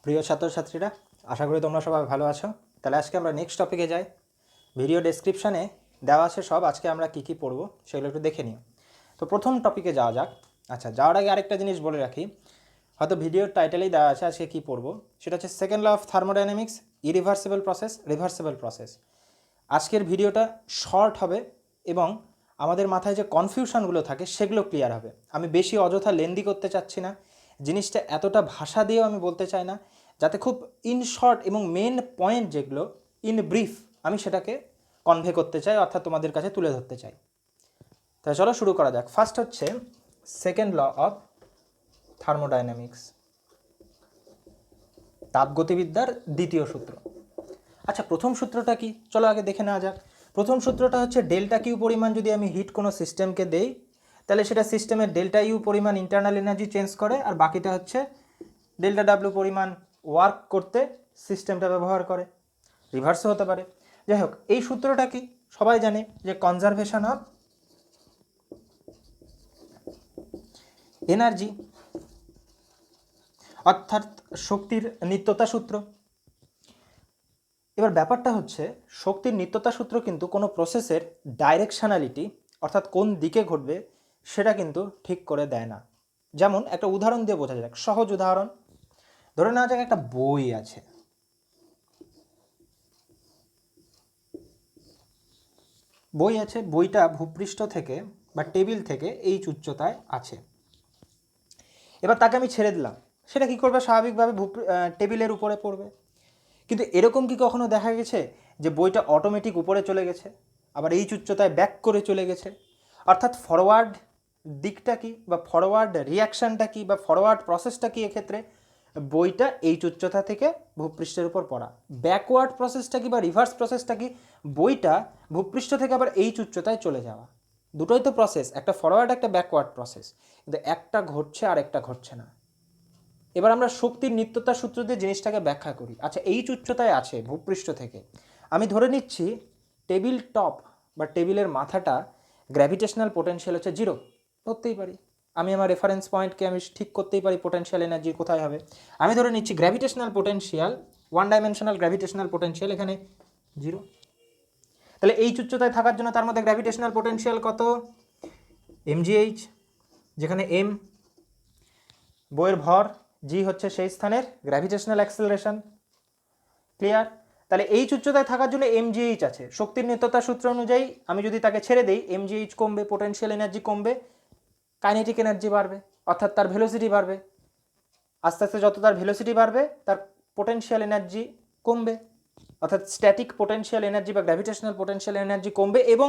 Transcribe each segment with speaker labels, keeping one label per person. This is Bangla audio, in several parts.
Speaker 1: প্রিয় ছাত্রছাত্রীরা, আশা করি তোমরা সবাই ভালো আছো। তাহলে আজকে আমরা নেক্সট টপিকে যাই। ভিডিও ডেসক্রিপশানে দেওয়া আছে সব, আজকে আমরা কী কী পড়বো সেগুলো একটু দেখে নিও। তো প্রথম টপিকে যাওয়া যাক। আচ্ছা, যাওয়ার আগে আরেকটা জিনিস বলে রাখি, হয়তো ভিডিওর টাইটেলেই দেওয়া আছে আজকে কী পড়বো, সেটা হচ্ছে second law of thermodynamics, irreversible process, reversible process. আজকের ভিডিওটা শর্ট হবে এবং আমাদের মাথায় যে কনফিউশনগুলো থাকে সেগুলো ক্লিয়ার হবে। আমি বেশি অযথা লেন্দি করতে চাচ্ছি না, জিনিসটা এতটা ভাষা দিয়েও আমি বলতে চাই না, যাতে খুব ইন শর্ট এবং মেন পয়েন্ট যেগুলো ইন ব্রিফ আমি সেটাকে কনভে করতে চাই, অর্থাৎ তোমাদের কাছে তুলে ধরতে চাই। তাহলে চলো শুরু করা যাক। ফার্স্ট হচ্ছে সেকেন্ড ল অফ থার্মোডাইনামিক্স, তাপগতিবিদ্যার দ্বিতীয় সূত্র। আচ্ছা, প্রথম সূত্রটা কি চলো আগে দেখে নেওয়া যাক। প্রথম সূত্রটা হচ্ছে ডেল্টা কিউ পরিমাণ যদি আমি হিট কোনো সিস্টেমকে দেই, তাহলে সেটা সিস্টেমের ডেল্টা ইউ পরিমাণ ইন্টারনাল এনার্জি চেঞ্জ করে, আর বাকিটা হচ্ছে ডেল্টা ডাব্লিউ পরিমাণ ওয়ার্ক করতে সিস্টেমটা ব্যবহার করে। রিভার্সও হতে পারে। যাই হোক, এই সূত্রটা কি সবাই জানে যে কনজারভেশন অফ এনার্জি, অর্থাৎ শক্তির নিত্যতা সূত্র। এবার ব্যাপারটা হচ্ছে শক্তির নিত্যতা সূত্র কিন্তু কোনো প্রসেসের ডাইরেকশনালিটি, অর্থাৎ কোন দিকে ঘটবে সেটা কিন্তু ঠিক করে দেয় না। যেমন একটা উদাহরণ দিয়ে বোঝা যাক, সহজ উদাহরণ ধরে নেওয়া যাক, একটা বই আছে, বইটা ভূপৃষ্ঠ থেকে বা টেবিল থেকে এই উচ্চতায় আছে। এবার তাকে আমি ছেড়ে দিলাম, সেটা কি করবে? স্বাভাবিকভাবে টেবিলের উপরে পড়বে। কিন্তু এরকম কি কখনো দেখা গেছে যে বইটা অটোমেটিক উপরে চলে গেছে, আবার এই উচ্চতায় ব্যাক করে চলে গেছে? অর্থাৎ ফরওয়ার্ড দিকটা কি, বা ফরওয়ার্ড রিয়াকশানটা কি, বা ফরওয়ার্ড প্রসেসটা কি? এক্ষেত্রে বইটা এই উচ্চতা থেকে ভূপৃষ্ঠের উপর পড়া। ব্যাকওয়ার্ড প্রসেসটা কি, বা রিভার্স প্রসেসটা কি? বইটা ভূপৃষ্ঠ থেকে আবার এই উচ্চতায় চলে যাওয়া। দুটোই তো প্রসেস, একটা ফরওয়ার্ড একটা ব্যাকওয়ার্ড প্রসেস, কিন্তু একটা ঘটছে আর একটা ঘটছে না। এবার আমরা শক্তির নিত্যতা সূত্র দিয়ে জিনিসটাকে ব্যাখ্যা করি। আচ্ছা, এই উচ্চতায় আছে ভূপৃষ্ঠ থেকে, আমি ধরে নিচ্ছি টেবিল টপ বা টেবিলের মাথাটা গ্র্যাভিটেশনাল পোটেনশিয়াল হচ্ছে 0, ধরতেই পারি। আমি আমার রেফারেন্স পয়েন্টকে আমি ঠিক করতেই পারি পোটেনশিয়াল এনার্জি কোথায় হবে। আমি ধরে নিচ্ছি gravitational potential, one dimensional gravitational potential এখানে 0। তাহলে এই উচ্চতায় থাকার জন্য তার মধ্যে গ্র্যাভিটেশনাল পোটেনশিয়াল কত? mgh, যেখানে m বইয়ের ভর, জি হচ্ছে সেই স্থানের গ্র্যাভিটেশনাল অ্যাক্সেলারেশন। ক্লিয়ার? তাহলে এই উচ্চতায় থাকার জন্য mgh আছে। শক্তির নিত্যতা সূত্র অনুযায়ী আমি যদি তাকে ছেড়ে দিই, mgh কমবে, পোটেনশিয়াল এনার্জি কমবে, কাইনেটিক এনার্জি বাড়বে, অর্থাৎ তার ভেলোসিটি বাড়বে। আস্তে আস্তে যত তার ভেলোসিটি বাড়বে তার পোটেনশিয়াল এনার্জি কমবে, অর্থাৎ স্ট্যাটিক পোটেনশিয়াল এনার্জি বা গ্র্যাভিটেশনাল পোটেনশিয়াল এনার্জি কমবে, এবং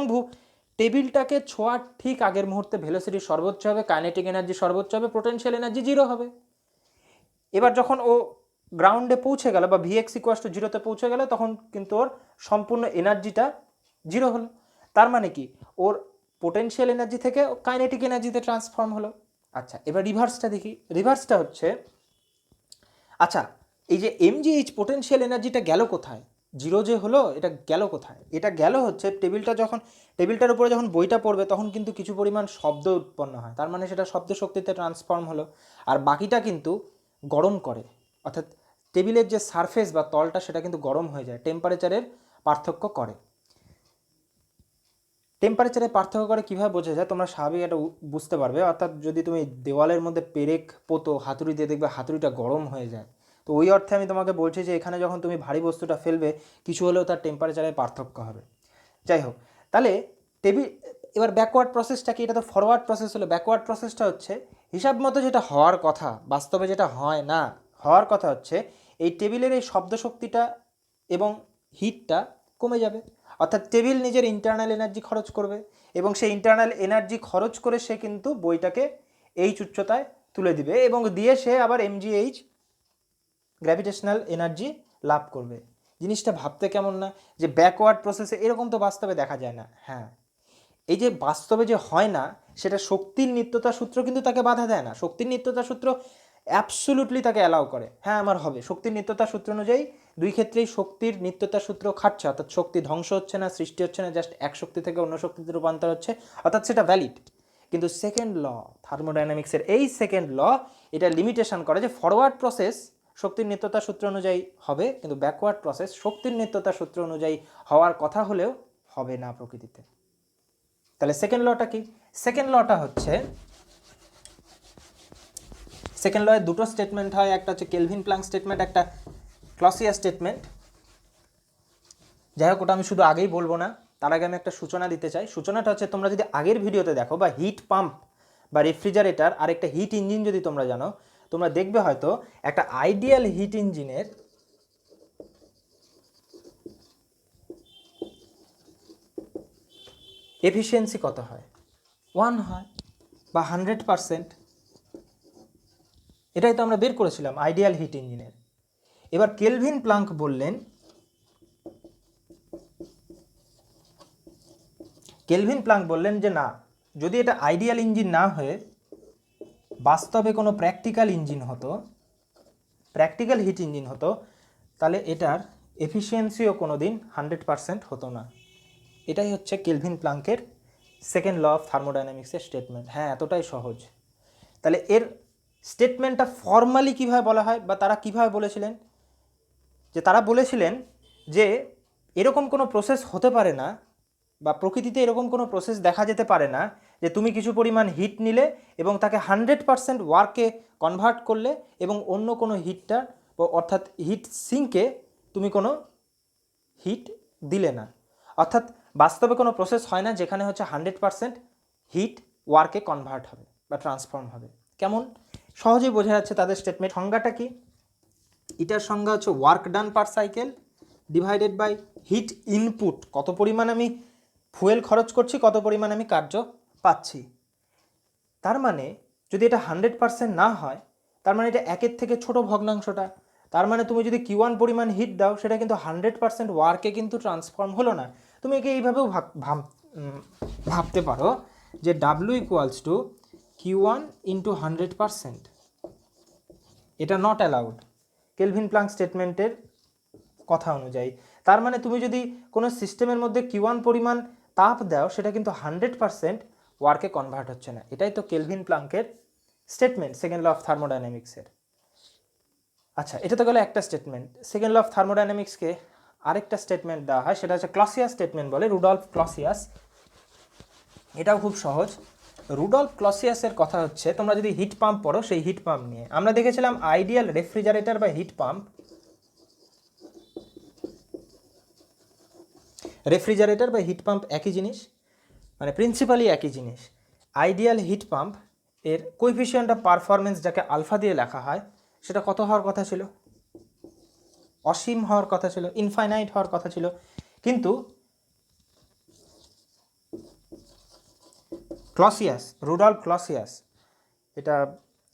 Speaker 1: টেবিলটাকে ছোঁয়ার ঠিক আগের মুহূর্তে ভেলোসিটি সর্বোচ্চ হবে, কাইনেটিক এনার্জি সর্বোচ্চ হবে, পোটেনশিয়াল এনার্জি 0 হবে। এবার যখন ও গ্রাউন্ডে পৌঁছে গেল বা ভিএক্স ইকুয়াস টু 0-তে পৌঁছে গেল, তখন কিন্তু ওর সম্পূর্ণ এনার্জিটা 0 হলো। তার মানে কি, ওর পোটেনশিয়াল এনার্জি থেকে কাইনেটিক এনার্জিতে ট্রান্সফর্ম হলো। আচ্ছা, এবার রিভার্সটা দেখি। রিভার্সটা হচ্ছে, আচ্ছা এই যে mgh পোটেনশিয়াল এনার্জিটা গেল কোথায়? 0 যে হলো, এটা গেল কোথায়? এটা গেল হচ্ছে টেবিলটার উপরে যখন বইটা পড়বে তখন কিন্তু কিছু পরিমাণ শব্দ উৎপন্ন হয়, তার মানে সেটা শব্দ শক্তিতে ট্রান্সফর্ম হলো। আর বাকিটা কিন্তু গরম করে, অর্থাৎ টেবিলের যে সারফেস বা তলটা সেটা কিন্তু গরম হয়ে যায়, টেম্পারেচারের পার্থক্য করে। টেম্পারেচারে পার্থক্য করে কীভাবে বোঝা যায় তোমরা স্বাভাবিক এটা বুঝতে পারবে। অর্থাৎ যদি তুমি দেওয়ালের মধ্যে পেরেক পোতো হাতুড়ি দিয়ে, দেখবে হাতুড়িটা গরম হয়ে যায়। তো ওই অর্থে আমি তোমাকে বলছি যে এখানে যখন তুমি ভারী বস্তুটা ফেলবে, কিছু হলেও তার টেম্পারেচারের পার্থক্য হবে। যাই হোক, তাহলে এবার ব্যাকওয়ার্ড প্রসেসটা কি? এটা তো ফরওয়ার্ড প্রসেস হলো। ব্যাকওয়ার্ড প্রসেসটা হচ্ছে হিসাব মতো যেটা হওয়ার কথা, বাস্তবে যেটা হয় না। হওয়ার কথা হচ্ছে এই টেবিলের এই শব্দ শক্তিটা এবং হিটটা কমে যাবে, অর্থাৎ টেবিল নিজের ইন্টারনাল এনার্জি খরচ করবে, এবং সেই ইন্টারনাল এনার্জি খরচ করে সে কিন্তু বইটাকে এই উচ্চতায় তুলে দিবে, এবং দিয়ে সে আবার mgh গ্র্যাভিটেশনাল এনার্জি লাভ করবে। জিনিসটা ভাবতে কেমন না, যে ব্যাকওয়ার্ড প্রসেসে এরকম তো বাস্তবে দেখা যায় না। হ্যাঁ, এই যে বাস্তবে যে হয় না, সেটা শক্তির নিত্যতা সূত্র কিন্তু তাকে বাধা দেয় না। শক্তির নিত্যতা সূত্র অ্যাবসোলুটলি তাকে অ্যালাউ করে, হ্যাঁ আমার হবে। শক্তির নিত্যতা সূত্র অনুযায়ী দুই ক্ষেত্রেই শক্তির নিত্যতা সূত্র খাটছে, অর্থাৎ শক্তি ধ্বংস হচ্ছে না, সৃষ্টি হচ্ছে না, জাস্ট এক শক্তি থেকে অন্য শক্তিতে রূপান্তর হচ্ছে, অর্থাৎ সেটা ভ্যালিড। কিন্তু সেকেন্ড ল থার্মোডাইনামিক্সের এই সেকেন্ড ল এটা লিমিটেশন করে যে ফরওয়ার্ড প্রসেস শক্তির নিত্যতা সূত্র অনুযায়ী হবে, কিন্তু ব্যাকওয়ার্ড প্রসেস শক্তির নিত্যতা সূত্র অনুযায়ী হওয়ার কথা হলেও হবে না প্রকৃতিতে। তাহলে সেকেন্ড লটা কি? সেকেন্ড লটা হচ্ছে, সেকেন্ড লয়ে দুটো স্টেটমেন্ট হয়, একটা হচ্ছে কেলভিন প্লাঙ্ক স্টেটমেন্ট, একটা ক্লসিয়াস স্টেটমেন্ট। যাই হোক, ওটা আমি শুধু আগেই বলবো না, তার আগে আমি একটা সূচনা দিতে চাই। সূচনাটা হচ্ছে, তোমরা যদি আগের ভিডিওতে দেখো বা হিট পাম্প বা রেফ্রিজারেটর আর একটা হিট ইঞ্জিন যদি তোমরা জানো, তোমরা দেখবে হয়তো একটা আইডিয়াল হিট ইঞ্জিনের এফিসিয়েন্সি কত হয়? 1 হয় বা 100%। এটাই তো আমরা বের করেছিলাম আইডিয়াল হিট ইঞ্জিনের। এবার কেলভিন প্লাঙ্ক বললেন, যে না, যদি এটা আইডিয়াল ইঞ্জিন না হয়ে বাস্তবে কোনো প্র্যাকটিক্যাল ইঞ্জিন হতো, প্র্যাকটিক্যাল হিট ইঞ্জিন হতো, তাহলে এটার এফিসিয়েন্সিও কোনো দিন 100% হতো না। এটাই হচ্ছে কেলভিন প্লাঙ্কের সেকেন্ড ল অফ থার্মোডাইনামিক্সের স্টেটমেন্ট। হ্যাঁ, এতটাই সহজ। তাহলে এর স্টেটমেন্টটা ফর্মালি কীভাবে বলা হয় বা তারা কীভাবে বলেছিলেন? যে তারা বলেছিলেন যে এরকম কোনো প্রসেস হতে পারে না বা প্রকৃতিতে এরকম কোনো প্রসেস দেখা যেতে পারে না যে তুমি কিছু পরিমাণ হিট নিলে এবং তাকে 100% ওয়ার্কে কনভার্ট করলে এবং অন্য কোনো হিটটা, অর্থাৎ হিট সিঙ্কে তুমি কোনো হিট দিলে না। অর্থাৎ বাস্তবে কোনো প্রসেস হয় না যেখানে হচ্ছে 100% হিট ওয়ার্কে কনভার্ট হবে বা ট্রান্সফর্ম হবে। কেমন? সহজেই বোঝা যাচ্ছে তাদের স্টেটমেন্ট। সংজ্ঞাটা কি? এটার সংজ্ঞা হচ্ছে work done per cycle divided by heat input, কত পরিমাণ আমি ফুয়েল খরচ করছি, কত পরিমাণ আমি কার্য পাচ্ছি। তার মানে যদি এটা 100% না হয়, তার মানে এটা একের থেকে ছোট ভগ্নাংশটা। তার মানে তুমি যদি Q1 পরিমাণ হিট দাও, সেটা কিন্তু 100% ওয়ার্কে কিন্তু ট্রান্সফর্ম হলো না। তুমি একে এইভাবেও ভাবতে পারো যে W equals to Q1 into 100%। এটা নট অ্যালাউড কেলভিন প্লাঙ্ক স্টেটমেন্টের কথা অনুযায়ী। তার মানে তুমি যদি কোনো সিস্টেমের মধ্যে Q1 পরিমাণ তাপ দাও, সেটা কিন্তু 100% ওয়ার্কে কনভার্ট হচ্ছে না। এটাই তো কেলভিন প্লাঙ্কের স্টেটমেন্ট সেকেন্ড ল অফ থার্মোডাইনামিক্সের। আচ্ছা, এটা তো গেল একটা স্টেটমেন্ট। সেকেন্ড ল অফ থার্মোডাইনামিক্সকে আরেকটা স্টেটমেন্ট দেওয়া হয়, সেটা হচ্ছে ক্লসিয়াস স্টেটমেন্ট বলে, রুডলফ ক্লসিয়াস। এটাও খুব সহজ। রুডলফ ক্লসিয়াসের কথা হচ্ছে, তোমরা যদি হিট পাম্প পড়ো, সেই হিট পাম্প নিয়ে আমরা দেখেছিলাম আইডিয়াল রেফ্রিজারেটর বা হিট পাম্প। রেফ্রিজারেটর বা হিট পাম্প একই জিনিস, মানে প্রিন্সিপালি একই জিনিস। আইডিয়াল হিট পাম্প এর কোএফিসিয়েন্ট অফ পারফরমেন্স, যাকে আলফা দিয়ে লেখা হয়, সেটা কত হওয়ার কথা ছিল? অসীম হওয়ার কথা ছিল, ইনফাইনাইট হওয়ার কথা ছিল। কিন্তু ক্লসিয়াস, রুডলফ ক্লসিয়াস, এটা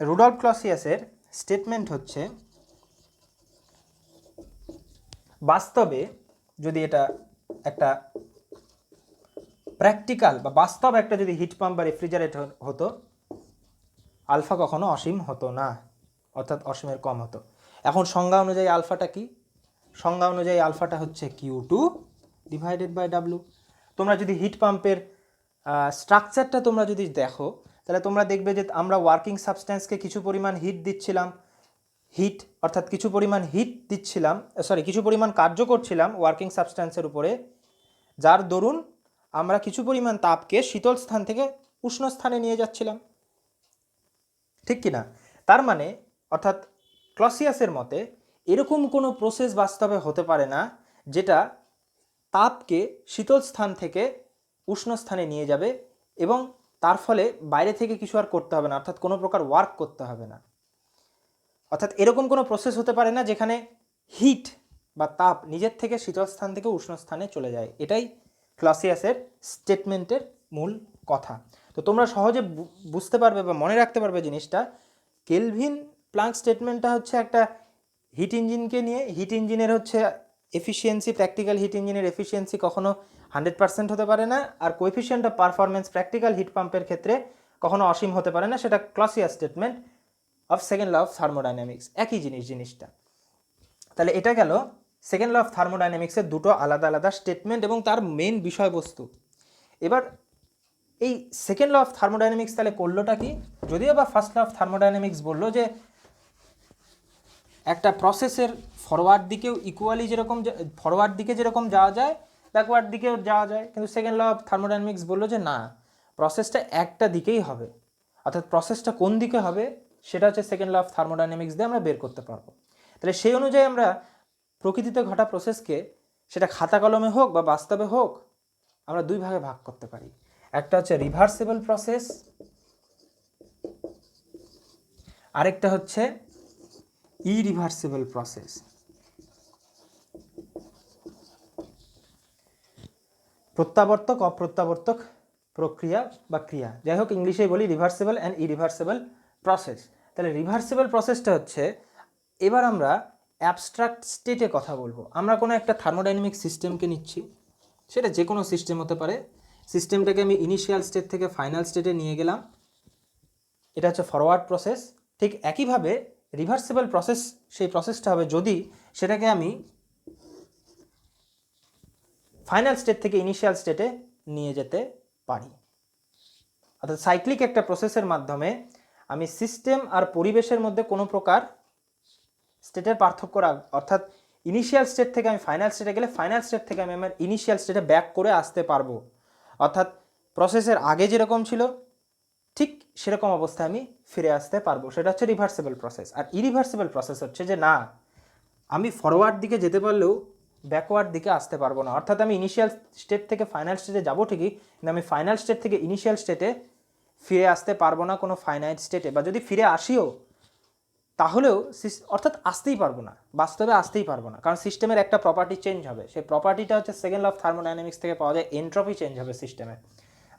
Speaker 1: রুডলফ ক্লসিয়াসের স্টেটমেন্ট হচ্ছে, বাস্তবে যদি এটা একটা প্র্যাকটিক্যাল বা বাস্তব একটা যদি হিট পাম্প বা রেফ্রিজারেটর হতো, আলফা কখনো অসীম হতো না, অর্থাৎ অসীমের কম হতো। এখন সংজ্ঞা অনুযায়ী আলফাটা কি? সংজ্ঞা অনুযায়ী আলফাটা হচ্ছে Q2 ডিভাইডেড বাই W। তোমরা যদি হিট পাম্পের স্ট্রাকচারটা তোমরা যদি দেখো, তাহলে তোমরা দেখবে যে আমরা ওয়ার্কিং সাবস্ট্যান্সকে কিছু পরিমাণ হিট দিচ্ছিলাম, অর্থাৎ কিছু পরিমাণ কার্য করছিলাম ওয়ার্কিং সাবস্ট্যান্সের উপরে, যার দরুন আমরা কিছু পরিমাণ তাপকে শীতল স্থান থেকে উষ্ণ স্থানে নিয়ে যাচ্ছিলাম, ঠিক কি না? তার মানে অর্থাৎ ক্লসিয়াসের মতে এরকম কোনো প্রসেস বাস্তবে হতে পারে না যেটা তাপকে শীতল স্থান থেকে উষ্ণ স্থানে নিয়ে যাবে এবং তার ফলে বাইরে থেকে কিছু আর করতে হবে না, অর্থাৎ কোনো প্রকার ওয়ার্ক করতে হবে না। অর্থাৎ এরকম কোনো প্রসেস হতে পারে না যেখানে হিট বা তাপ নিজের থেকে শীতল স্থান থেকে উষ্ণ স্থানে চলে যায়। এটাই ক্লসিয়াসের স্টেটমেন্টের মূল কথা। তো তোমরা সহজে বুঝতে পারবে বা মনে রাখতে পারবে জিনিসটা। কেলভিন প্লাঙ্ক স্টেটমেন্টটা হচ্ছে একটা হিট ইঞ্জিনকে নিয়ে, হিট ইঞ্জিনের হচ্ছে এফিসিয়েন্সি, প্র্যাকটিক্যাল হিট ইঞ্জিনের এফিসিয়েন্সি কখনো 100% হতে পারে না, আর coefficient of performance practical heat পাম্পের ক্ষেত্রে কখনো অসীম হতে পারে না। সেটা Clausius statement of second law of thermodynamics, একই জিনিসটা। তাহলে এটা গেল সেকেন্ড ল অফ থার্মোডাইনামিক্সের দুটো আলাদা আলাদা স্টেটমেন্ট এবং তার মেন বিষয়বস্তু। এবার এই সেকেন্ড ল অফ থার্মোডাইনামিক্স তাহলে করলোটা কি? যদিও বা ফার্স্ট ল অফ থার্মোডাইনামিক্স বললো যে একটা প্রসেসের ফরওয়ার্ড দিকেও ইকুয়ালি যেরকম ফরওয়ার্ড দিকে যেরকম যাওয়া যায় ব্যাকওয়ার্ড দিকেও যাওয়া যায়, কিন্তু সেকেন্ড ল অফ থার্মোডাইনামিক্স বললো যে না, প্রসেসটা একটা দিকেই হবে, অর্থাৎ প্রসেসটা কোন দিকে হবে সেটা হচ্ছে সেকেন্ড ল অফ থার্মোডাইনামিক্স দিয়ে আমরা বের করতে পারবো। তাহলে সেই অনুযায়ী আমরা প্রকৃতিতে ঘটা প্রসেসকে সেটা খাতা কলমে হোক বা বাস্তবে হোক আমরা দুই ভাগে ভাগ করতে পারি। একটা হচ্ছে রিভার্সিবল প্রসেস, আরেকটা হচ্ছে ইরিভার্সিবল প্রসেস। প্রত্যাবর্তক অপ্রত্যাবর্তক প্রক্রিয়া বা ক্রিয়া, যাই হোক ইংলিশে বলি রিভার্সিবল অ্যান্ড ইরিভার্সিবল প্রসেস। তাহলে রিভার্সিবল প্রসেসটা হচ্ছে, এবার আমরা অ্যাবস্ট্রাক্ট স্টেটে কথা বলবো। আমরা কোনো একটা থার্মোডাইনামিক সিস্টেমকে নিচ্ছি, সেটা যে কোনো সিস্টেম হতে পারে, সিস্টেমটাকে আমি ইনিশিয়াল স্টেট থেকে ফাইনাল স্টেটে নিয়ে গেলাম, এটা হচ্ছে ফরওয়ার্ড প্রসেস। ঠিক একইভাবে রিভার্সিবল প্রসেস, সেই প্রসেসটা হবে যদি সেটাকে আমি ফাইনাল স্টেট থেকে ইনিশিয়াল স্টেটে নিয়ে যেতে পারি। অর্থাৎ সাইক্লিক একটা প্রসেসের মাধ্যমে আমি সিস্টেম আর পরিবেশের মধ্যে কোনো প্রকার স্টেটের পার্থক্য অর্থাৎ ইনিশিয়াল স্টেট থেকে আমি ফাইনাল স্টেটে গেলে ফাইনাল স্টেট থেকে আমি আমার ইনিশিয়াল স্টেটে ব্যাক করে আসতে পারবো। অর্থাৎ প্রসেসের আগে যেরকম ছিল ঠিক সেরকম অবস্থায় আমি ফিরে আসতে পারবো, সেটা হচ্ছে রিভার্সিবল প্রসেস। আর ইরিভার্সিবল প্রসেস হচ্ছে যে না, আমি ফরওয়ার্ড দিকে যেতে পারলেও ব্যাকওয়ার্ড দিকে আসতে পারবো না। অর্থাৎ আমি ইনিশিয়াল স্টেট থেকে ফাইনাল স্টেটে যাবো ঠিকই, কিন্তু আমি ফাইনাল স্টেট থেকে ইনিশিয়াল স্টেটে ফিরে আসতে পারবো না কোনো ফাইনাইট স্টেটে, বা যদি ফিরে আসিও তাহলেও অর্থাৎ আসতেই পারবো না, বাস্তবে আসতেই পারবো না, কারণ সিস্টেমের একটা প্রপার্টি চেঞ্জ হবে। সেই প্রপার্টিটা হচ্ছে সেকেন্ড ল অফ থার্মোডাইনামিক্স থেকে পাওয়া যায়, এন্ট্রপি চেঞ্জ হবে সিস্টেমে।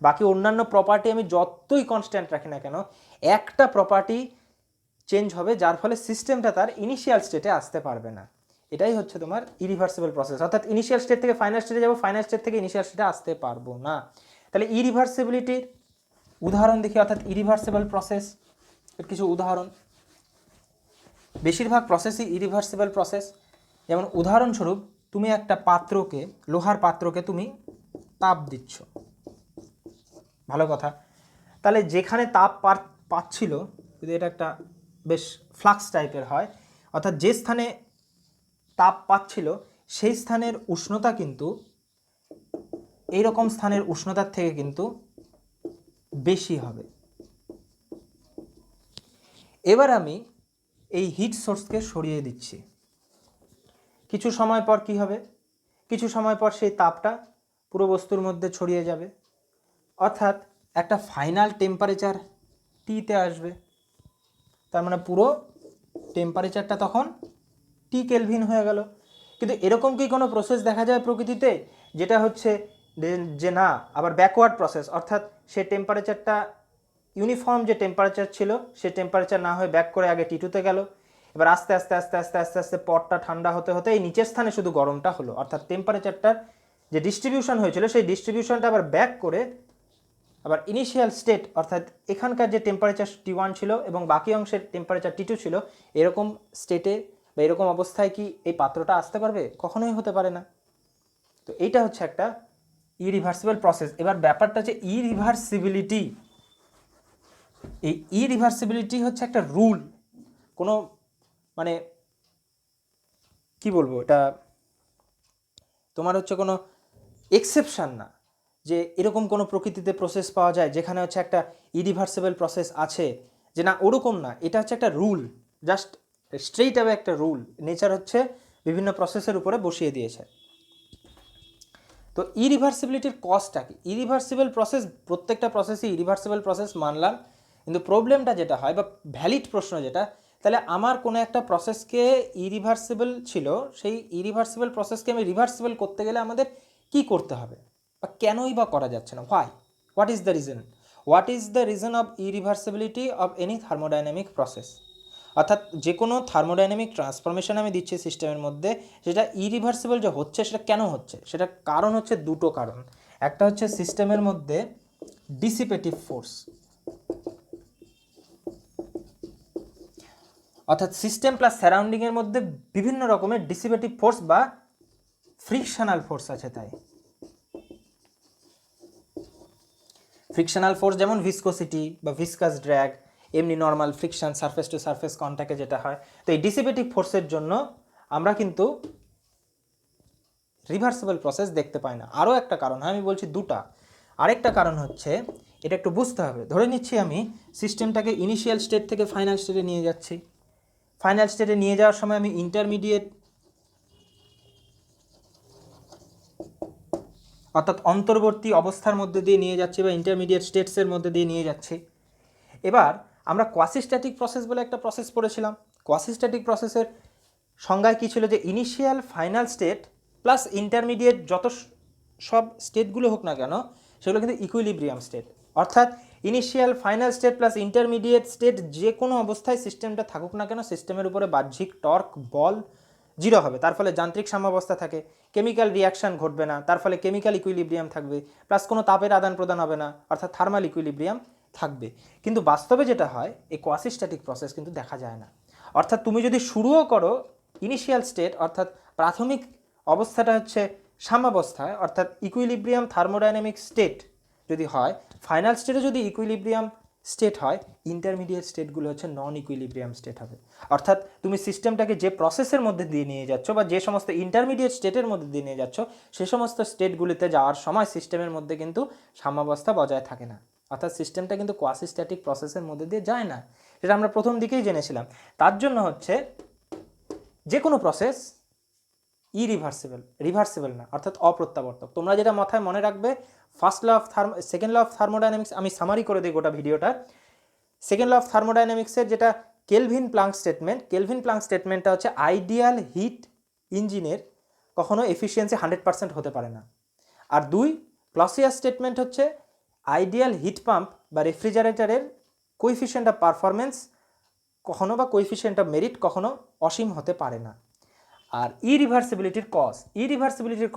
Speaker 1: বাকি অন্যান্য প্রপার্টি আমি যতই কনস্ট্যান্ট রাখি না কেন, একটা প্রপার্টি চেঞ্জ হবে যার ফলে সিস্টেমটা তার ইনিশিয়াল স্টেটে আসতে পারবে না। এটাই হচ্ছে তোমার ইরিভার্সিবল প্রসেস। অর্থাৎ ইনিশিয়াল স্টেট থেকে ফাইনাল স্টেটে যাবো, ফাইনাল স্টেট থেকে ইনিশিয়াল স্টেটে আসতে পারবো না। তাহলে ইরিভার্সিবিলিটির উদাহরণ দেখি, অর্থাৎ ইরিভার্সিবল প্রসেস এর কিছু উদাহরণ। বেশিরভাগ প্রসেসই ইরিভার্সিবল প্রসেস। যেমন উদাহরণস্বরূপ, তুমি একটা পাত্রকে, লোহার পাত্রকে তুমি তাপ দিচ্ছ, ভালো কথা। তাহলে যেখানে তাপ পাচ্ছিল, যদি এটা একটা বেশ ফ্লাক্স টাইপের হয়, অর্থাৎ যে স্থানে তাপ পাচ্ছিল সেই স্থানের উষ্ণতা কিন্তু এইরকম স্থানের উষ্ণতার থেকে কিন্তু বেশি হবে। এবার আমি এই হিট সোর্সকে সরিয়ে দিচ্ছি, কিছু সময় পর কি হবে, কিছু সময় পর সেই তাপটা পুরো বস্তুর মধ্যে ছড়িয়ে যাবে, অর্থাৎ একটা ফাইনাল টেম্পারেচার টিতে আসবে। তার মানে পুরো টেম্পারেচারটা তখন টি কেলভিন হয়ে গেল। কিন্তু এরকম কি কোনো প্রসেস দেখা যায় প্রকৃতিতে যেটা হচ্ছে যে না, আবার ব্যাকওয়ার্ড প্রসেস, অর্থাৎ সে টেম্পারেচারটা ইউনিফর্ম যে টেম্পারেচার ছিল সে টেম্পারেচার না হয়ে ব্যাক করে আগে টি2তে গেল, এবার আস্তে আস্তে আস্তে আস্তে আস্তে আস্তে পটটা ঠান্ডা হতে হতে এই নিচের স্থানে শুধু গরমটা হলো, অর্থাৎ টেম্পারেচারটার যে ডিস্ট্রিবিউশন হয়েছিল সেই ডিস্ট্রিবিউশনটা আবার ব্যাক করে আবার ইনিশিয়াল স্টেট, অর্থাৎ এখানকার যে টেম্পারেচার টি1 ছিল এবং বাকি অংশের টেম্পারেচার টি2 ছিল, এরকম স্টেটে বা এরকম অবস্থায় কি এই পাত্রটা আসতে পারবে? কখনোই হতে পারে না। তো এইটা হচ্ছে একটা ইরিভার্সিবল প্রসেস। এবার ব্যাপারটা হচ্ছে ইরিভার্সিবিলিটি। এই ইরিভার্সিবিলিটি হচ্ছে একটা রুল, কোনো মানে কি বলবো, এটা তোমার হচ্ছে কোনো এক্সেপশন না যে এরকম কোনো প্রকৃতিতে প্রসেস পাওয়া যায় যেখানে হচ্ছে একটা ইরিভার্সিবল প্রসেস আছে, যে না ওরকম না, এটা হচ্ছে একটা রুল, জাস্ট স্ট্রেইট অ্যাওয়ে একটা রুল নেচার হচ্ছে বিভিন্ন প্রসেসের উপরে বসিয়ে দিয়েছে। তো ইরিভার্সিবিলিটির কজটা কি? ইরিভার্সিবল প্রসেস, প্রত্যেকটা প্রসেসই ইরিভার্সিবল প্রসেস মানলাম, কিন্তু প্রবলেমটা যেটা হয় বা ভ্যালিড প্রশ্ন যেটা, তাহলে আমার কোনো একটা প্রসেসকে ইরিভার্সিবল ছিল, সেই ইরিভার্সিবল প্রসেসকে আমি রিভার্সিবল করতে গেলে আমাদের কি করতে হবে, বা কেনই বা করা যাচ্ছে না, why, what is the reason, what is the reason of irreversibility of any thermodynamic process. অর্থাৎ যে কোনো থার্মোডাইনামিক ট্রান্সফরমেশন আমি দিচ্ছি সিস্টেমের মধ্যে, সেটা ইরিভার্সিবল যে হচ্ছে সেটা কেন হচ্ছে, সেটা কারণ হচ্ছে দুটো কারণ। একটা হচ্ছে সিস্টেমের মধ্যে ডিসিপেটিভ ফোর্স, অর্থাৎ সিস্টেম প্লাস সারাউন্ডিংয়ের মধ্যে বিভিন্ন রকমের ডিসিপেটিভ ফোর্স বা ফ্রিকশনাল ফোর্স আছে। তাই ফ্রিকশনাল ফোর্স যেমন ভিসকোসিটি বা ভিসকাস ড্র্যাগ, এমনি normal friction surface to surface কন্ট্যাক্টে যেটা হয়। তো এই ডিসিপেটিভ ফোর্সের জন্য আমরা কিন্তু রিভার্সিবল প্রসেস দেখতে পাই না। আরও একটা কারণ, হ্যাঁ আমি বলছি দুটা, আরেকটা কারণ হচ্ছে এটা একটু বুঝতে হবে। ধরে নিচ্ছি আমি সিস্টেমটাকে ইনিশিয়াল স্টেট থেকে ফাইনাল স্টেটে নিয়ে যাচ্ছি। ফাইনাল স্টেটে নিয়ে যাওয়ার সময় আমি ইন্টারমিডিয়েট অর্থাৎ অন্তর্বর্তী অবস্থার মধ্যে দিয়ে নিয়ে যাচ্ছি বা ইন্টারমিডিয়েট স্টেটসের মধ্যে দিয়ে নিয়ে যাচ্ছি। এবার আমরা কোয়াসিস্ট্যাটিক প্রসেস বলে একটা প্রসেস পড়েছিলাম। কোয়াসিস্ট্যাটিক প্রসেসের সংজ্ঞায় কী ছিল, যে initial final state plus intermediate যত সব স্টেটগুলো হোক না কেন সেগুলো কিন্তু ইকুইলিব্রিয়াম স্টেট। অর্থাৎ initial final state plus intermediate state যে কোনো অবস্থায় সিস্টেমটা থাকুক না কেন, সিস্টেমের উপরে বাহ্যিক টর্ক বল জিরো হবে। তার ফলে যান্ত্রিক সাম্যাবস্থা থাকে, কেমিক্যাল রিয়াকশান ঘটবে না, তার ফলে কেমিক্যাল ইকুইলিব্রিয়াম থাকবে, প্লাস কোনো তাপের আদান প্রদান হবে না, অর্থাৎ থার্মাল ইকুইলিব্রিয়াম থাকবে। কিন্তু বাস্তবে যেটা হয়, এই কোয়াসিস্ট্যাটিক প্রসেস কিন্তু দেখা যায় না। অর্থাৎ তুমি যদি শুরুও করো ইনিশিয়াল স্টেট অর্থাৎ প্রাথমিক অবস্থাটা হচ্ছে সাম্যাবস্থায় অর্থাৎ ইকুইলিব্রিয়াম থার্মোডাইনামিক স্টেট যদি হয়, ফাইনাল স্টেটে যদি ইকুইলিব্রিয়াম স্টেট হয়, ইন্টারমিডিয়েট স্টেটগুলো হচ্ছে নন ইকুইলিব্রিয়াম স্টেট হবে। অর্থাৎ তুমি সিস্টেমটাকে যে প্রসেসের মধ্যে দিয়ে নিয়ে যাচ্ছ বা যে সমস্ত ইন্টারমিডিয়েট স্টেটের মধ্যে দিয়ে নিয়ে যাচ্ছ, সে সমস্ত স্টেটগুলিতে যাওয়ার সময় সিস্টেমের মধ্যে কিন্তু সাম্যাবস্থা বজায় থাকে না। অর্থাৎ সিস্টেমটা কিন্তু কোয়াসিস্ট্যাটিক প্রসেসের মধ্যে দিয়ে যায় না, যেটা আমরা প্রথম দিকেই জেনেছিলাম। তার জন্য হচ্ছে যে কোনো প্রসেস রিভার্সিবল না, অর্থাৎ অপ্রত্যাবর্তক। তোমরা যেটা মাথায় মনে রাখবে, সেকেন্ড ল অফ থার্মোডাইনামিক্স, আমি সামারি করে দিই গোটা ভিডিওটা। সেকেন্ড ল অফ থার্মোডাইনামিক্সের যেটা কেলভিন প্লাঙ্ক স্টেটমেন্টটা হচ্ছে আইডিয়াল হিট ইঞ্জিনের কখনো এফিসিয়েন্সি 100% হতে পারে না। আর দুই, ক্লসিয়াস স্টেটমেন্ট হচ্ছে আইডিয়াল হিট পাম্প বা রেফ্রিজারেটরের কোএফিসিয়েন্ট অফ পারফরমেন্স কখনো বা কোএফিসিয়েন্ট অফ মেরিট কখনো অসীম হতে পারে না। আর ইরিভার্সিবিলিটির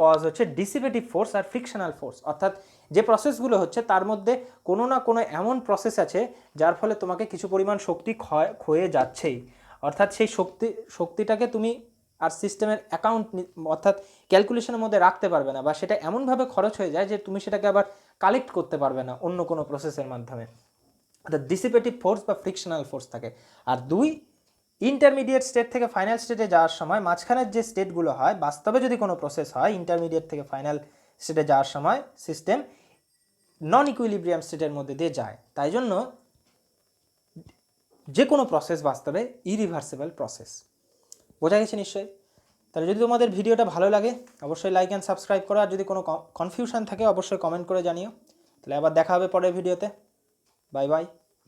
Speaker 1: কজ হচ্ছে ডিসিপেটিভ ফোর্স আর ফ্রিকশনাল ফোর্স। অর্থাৎ যে প্রসেসগুলো হচ্ছে তার মধ্যে কোনো না কোনো এমন প্রসেস আছে যার ফলে তোমাকে কিছু পরিমাণ শক্তি ক্ষয়ে যাচ্ছেই। অর্থাৎ সেই শক্তিটাকে তুমি আর সিস্টেমের অর্থাৎ ক্যালকুলেশনের মধ্যে রাখতে পারবে না, বা সেটা এমনভাবে খরচ হয়ে যায় যে তুমি সেটাকে আবার কালেক্ট করতে পারবে না অন্য কোনো প্রসেসের মাধ্যমে। অর্থাৎ ডিসিপেটিভ ফোর্স বা ফ্রিকশনাল ফোর্স থাকে। আর দুই, ইন্টারমিডিয়েট স্টেট থেকে ফাইনাল স্টেটে যাওয়ার সময় মাঝখানের যে স্টেটগুলো হয়, বাস্তবে যদি কোনো প্রসেস হয় ইন্টারমিডিয়েট থেকে ফাইনাল স্টেটে যাওয়ার সময় সিস্টেম নন ইকুইলিব্রিয়াম স্টেটের মধ্যে দিয়ে যায়। তাই জন্য যে কোনো প্রসেস বাস্তবে ইরিভার্সিবল প্রসেস। বোঝা গেছে নিশ্চয়ই? তাহলে যদি তোমাদের ভিডিওটা ভালো লাগে অবশ্যই লাইক অ্যান্ড সাবস্ক্রাইব করো, আর যদি কোনো কনফিউশন থাকে অবশ্যই কমেন্ট করে জানিও। তাহলে আবার দেখা হবে পরের ভিডিওতে। Bye bye.